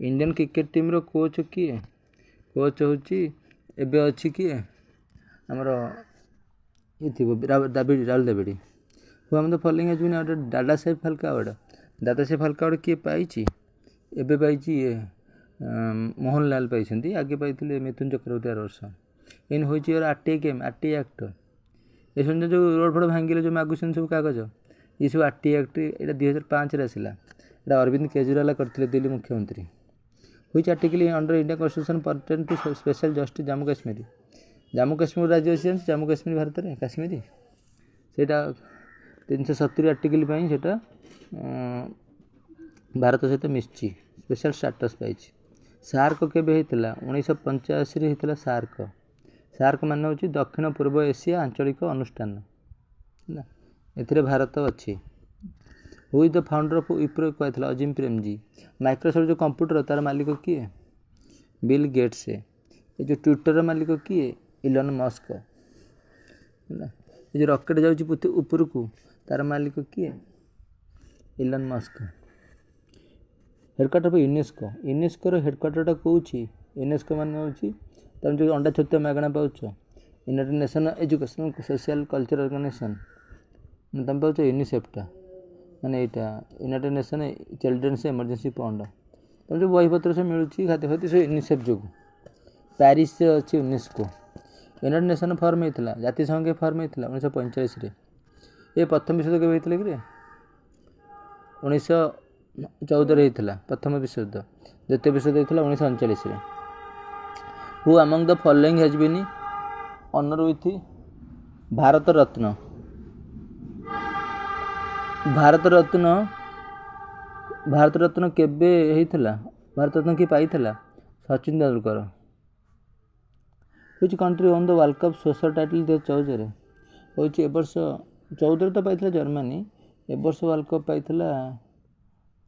Indian cricket team रो coach किए coach होची एबे अच्छी किए आमर ये थी Rahul Dravid who among the following has been awarded Dada Saheb Phalke award किए पाई एबे पाई ये मोहनलाल पाई आगे पाई मिथुन चक्रवर्ती 8 वर्ष इन हो आरटीआई गेम आरटीआई एक्ट ये सुन जो रोड फड़ भांगिले जो मागुन सब कागज ये सब आरटीआई एक्ट ये 2005 आसला ये अरविंद केजरीवाल करते दिल्ली मुख्यमंत्री which article under India constitution pertain to special justice Jammu Kashmir राज्य अच्छी जम्मू काश्मीर भारत में काश्मीरी सेटा 370 आर्टिकल सेटा भारत सहित मिशि स्पेशल स्टाटस पाई सार्क केबे होता 1985 होता सार्क मान हूँ दक्षिण पूर्व एशिया आंचलिक अनुष्ठान ए भारत अच्छी who is the founder of Wipro कहला अजिम प्रेमजी माइक्रोसॉफ्ट जो कंप्यूटर तार मालिक किए बिल गेट्स ये जो ट्विटर मालिक किए इलन मस्क ये जो रॉकेट जाऊँगी ऊपर को तार मालिक किए Elon Musk headquarter of UNESCO headquarter कौन यूनेस्को मान हूँ तुम जो अंडा छतुआ मागणा पाच United Nation Educational Social Culture Organisation तुम पाच यूनिसेफ्टा माने यहाँ United Nation Children's Emergency Fund तुम जो बहीपत्र सब मिलूँ खाद्य खाद्य सब यूनिसेफ जो प्यारिस से अच्छी यूनेस्को यूनाइटेड नेशन फॉर्म होता जातिसंघ फॉर्म होता 1945 ये प्रथम विश्वयुद्ध केवे होता कि 1914 होता प्रथम विश्वयुद्ध द्वितीय विश्वयुद्ध होता 1939 who among the following has been honour with Bharat Ratna केबे होता भारत रत्न कि पाई Sachin Tendulkar which country won the world cup social title 2014 हूँ ए वर्ष 14 तो पाई जर्मनी ए वर्ष वर्ल्ड कप पाई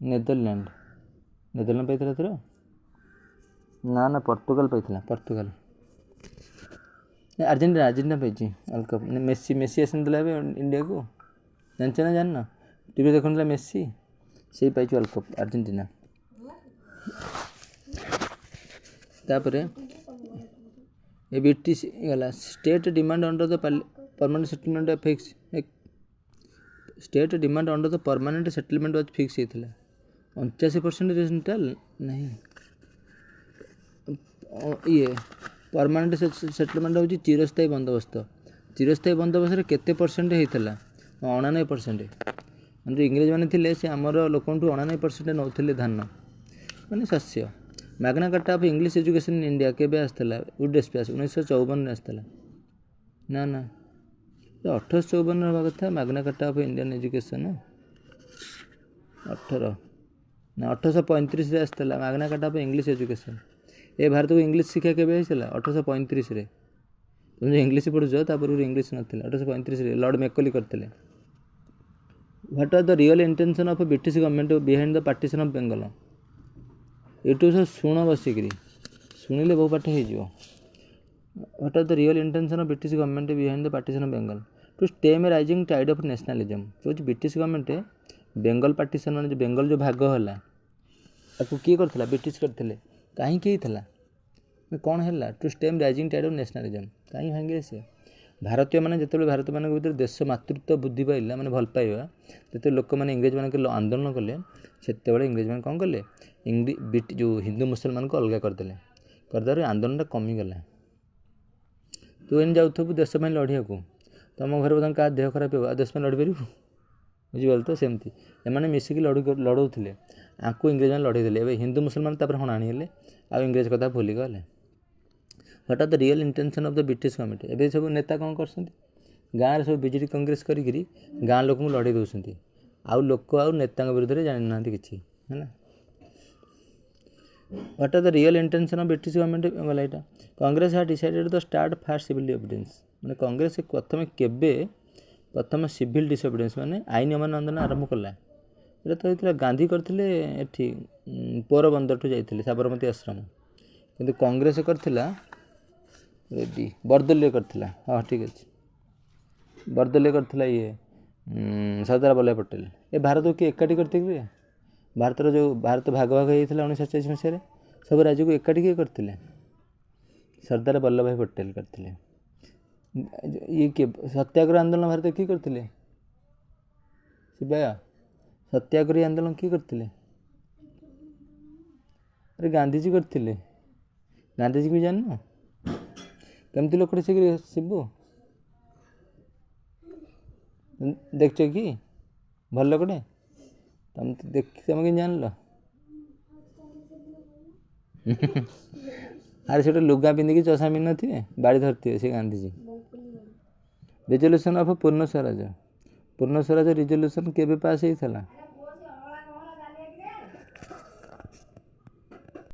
नेदरलैंड पाई थर ना पर्तुगाल पाई अर्जेंटीना पाई वर्ल्ड कप मेसी आसन इंडिया को जानते ना जान टीवी देख मेसी से पाई वर्ल्ड कप अर्जेंटीना तापर ये ब्रिटिश गला state demand under the permanent settlement fix state demand under the permanent settlement was fix होता 89% रेंटल नहीं ये परमानेंट सेटलमेंट हूँ चिरस्थायी बंदोबस्त केते परसेंट होता 99% जो इंग्रेज मैंने थे से आमर लोक 99% नौले धान माने शस्य Magna Carta of English education in India केबे आसला उडेस्पास 1954 आसला ना 1854 हवा कथा Magna Carta of Indian education 1835 आसला Magna Carta of English education ए भारत को इंग्लिश शिक्षा केबे आसला 1835 रे तुम जो इंग्लिश पढ़ुछ तापर इंग्लिश नथिला 1835 रे लॉर्ड मैकॉली करथिले what are the real intention of British government behind the partition of Bengal YouTube सब शुण बसिक शुणिले बहु पाठ हो what are the real intention of British government behind the partition of Bengal to stem rising tide of nationalism जो British government Bengal partition मान जो बेंगल जो भाग है आपको किए करथिला ब्रिटिश करथिले कहीं कौन है to stem rising tide of nationalism कहीं भांगे से भारतीय मैंने जो भारत मान भर देश मातृत्व बुद्धि पाइला मैंने भल पाइबा जो लोक मैंने इंग्रेज मान आंदोलन कले से इंग्रेज मैंने कौन कले जो हिंदू मुसलमान को अलग करदे आंदोलन कमिगला तू इन जाऊ देश में लड़िया को तुम घर बर्तमान क्या देह खराब हो देश में लड़ी पारू बुझीपाल तो सेमती एम मिसिक लड़ौले आपको इंग्रेज मैंने लड़े हिंदू मुसलमान हणाणी हेले आ इंग्रेज कथा भूली गले what are the real intention of the British government एवं सब नेता कौन कर गाँव सब बीजेडी कांग्रेस करी गाँ लोक लड़े दौरान आउ लोक आउ नेता विरुद्ध में जानी ना कि है what are the real intention of British government गला यहाँ Congress had decided the start first civil disobedience माने कांग्रेस प्रथम केबे प्रथम सिविल डिसोबीडियंस माने आईन अमान आंदोलन आरंभ कला ये तो होता गांधी करते एठी पोरबंदर ठू जाइए साबरमती आश्रम किंतु कांग्रेस करथिला रेडी बरदलीय करथिला हाँ ठीक अच्छे बरदलीय करथिला ये सरदार वल्लभ पटेल ये भारत को किए एकाठी करते ଭାରତ ଭାଗ ଭାଗ ହେଇଥିଲା 1947 ମସିହାରେ ସବୁ ରାଜ୍ୟକୁ ଏକାଠି କିଏ କରିଥିଲେ? ସର୍ଦ୍ଦାର ବଲ୍ଲଭଭାଇ ପଟେଲ କରିଥିଲେ। ଇଏ କିଏ ସତ୍ୟାଗ୍ରହ ଆନ୍ଦୋଳନ ଭାରତ କିଏ କରିଥିଲେ? ଶିବାୟ ସତ୍ୟାଗ୍ରହୀ ଆନ୍ଦୋଳନ କିଏ କରିଥିଲେ? ଆରେ ଗାନ୍ଧିଜୀ କରିଥିଲେ। ଗାନ୍ଧିଜୀ ବି ଜାଣିନ? କେମିତି ଲୋକଟେ ସେ ଶିବୁ ଦେଖିଛ କି? ଭଲ ଲୋକଟେ ତମେ ତମେ କେମିତି ଜାଣିଲ? ଆରେ ସେଟା ଲୁଗା ପିନ୍ଧିକି ଚଷମା ପିନ୍ଧି ନଥିବେ, ବାଡ଼ି ଧରିଥିବେ ସେ ଗାନ୍ଧିଜୀ। ରିଜଲ୍ୟୁସନ୍ ଅଫ୍ ପୂର୍ଣ୍ଣ ସ୍ୱରାଜ ରିଜଲ୍ୟୁସନ୍ କେବେ ପାସ୍ ହେଇଥିଲା?